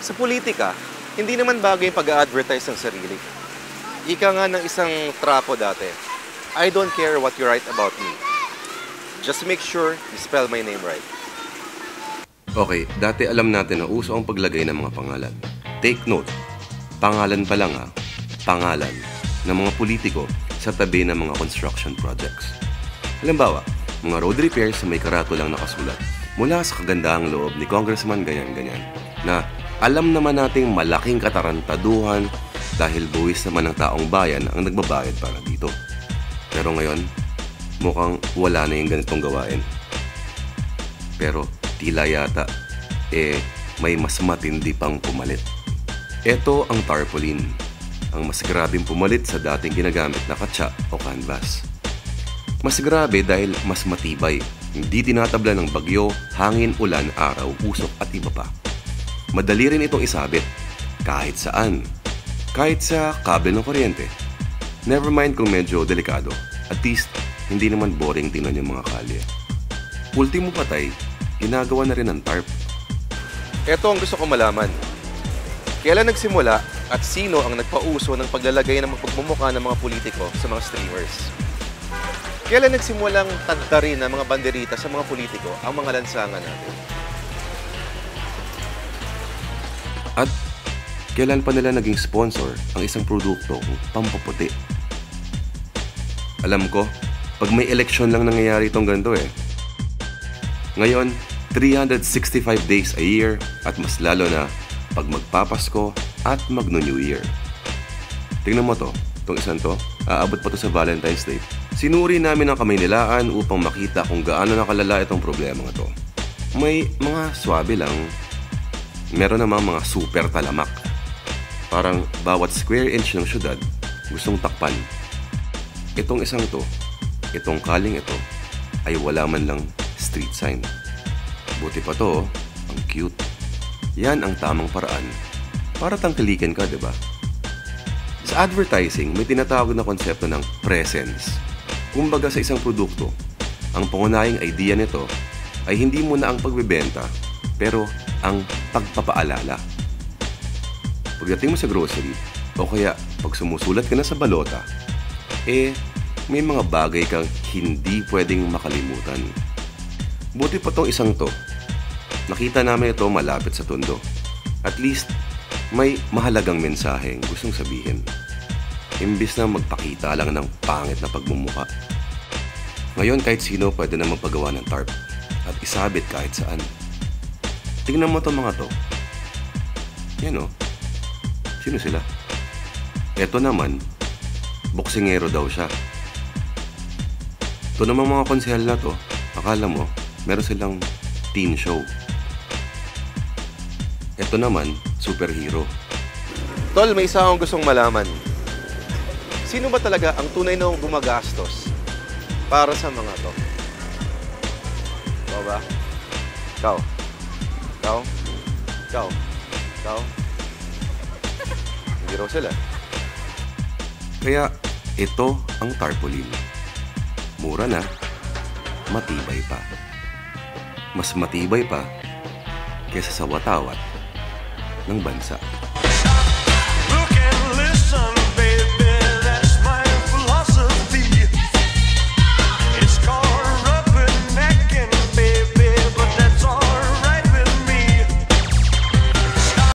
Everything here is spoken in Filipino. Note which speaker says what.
Speaker 1: Sa politika, hindi naman bagay pag-a-advertise ng sarili. Ika nga ng isang trapo dati, I don't care what you write about me. Just make sure you spell my name right.
Speaker 2: Okay, dati alam natin na uso ang paglagay ng mga pangalan. Take note, pangalan pa lang pangalan ng mga politiko sa tabi ng mga construction projects. Halimbawa, mga road repairs sa may karato lang nakasulat mula sa kagandahang loob ni Congressman ganyan-ganyan na alam naman nating malaking katarantaduhan dahil buwis naman ng taong bayan ang nagbabayad para dito. Pero ngayon, mukhang wala na yung ganitong gawain. Pero tila yata, may mas matindi pang pumalit. Ito ang tarpaulin, ang mas grabing pumalit sa dating ginagamit na katsa o canvas. Mas grabe dahil mas matibay, hindi tinatabla ng bagyo, hangin, ulan, araw, usok at iba pa. Madali rin itong isabit, kahit saan. Kahit sa kabel ng kuryente. Never mind kung medyo delikado, at least hindi naman boring tingnan yung mga kalye. Ultimo patay, ginagawa na rin ng tarp.
Speaker 1: Ito ang gusto ko malaman. Kailan nagsimula at sino ang nagpauso ng paglalagay ng pagmumukha ng mga politiko sa mga streamers? Kailan nagsimulang tagtarin ng mga banderita sa mga politiko ang mga lansangan natin?
Speaker 2: At kailan pa nila naging sponsor ang isang produkto kung pampaputi? Alam ko, pag may eleksyon lang nangyayari itong ganito Ngayon, 365 days a year at mas lalo na pag magpapasko at magno-New Year. Tingnan mo to, itong isang to, aabot pa to sa Valentine's Day. Sinuri namin ang kamay-nilaan upang makita kung gaano nakalala itong problema nga to. May mga swabe lang, meron namang mga super talamak. Parang bawat square inch ng syudad gustong takpan. Itong isang to, itong kaling ito, ay wala man lang street sign. Buti pa to, ang cute. Yan ang tamang paraan para tangkilikin ka, diba? Sa advertising, may tinatawag na konsepto ng presence. Kumbaga sa isang produkto, ang pangunahing idea nito ay hindi muna ang pagbebenta, pero ang pagpapaalala. Pagdating mo sa grocery, o kaya pag sumusulat ka na sa balota, may mga bagay kang hindi pwedeng makalimutan. Buti pa tong isang to. Nakita namin ito malapit sa Tondo. At least, may mahalagang mensaheng gustong sabihin. Imbis na magpakita lang ng pangit na pagmumukha. Ngayon kahit sino pwede na magpagawa ng tarp at isabit kahit saan. Tingnan mo to mga to. Yan Sino sila? Eto naman, boksingero daw siya. Ito naman mga konsehal na to, akala mo, meron silang teen show. Ito naman, superhero.
Speaker 1: Tol, may isa akong gustong malaman. Sino ba talaga ang tunay na gumagastos para sa mga to? Ikaw ba? Ikaw? Ikaw? Ikaw? Ikaw? Hindi raw sila.
Speaker 2: Kaya ito ang tarpaulin. Mura na, matibay pa. Mas matibay pa kaysa sa watawat ng bansa.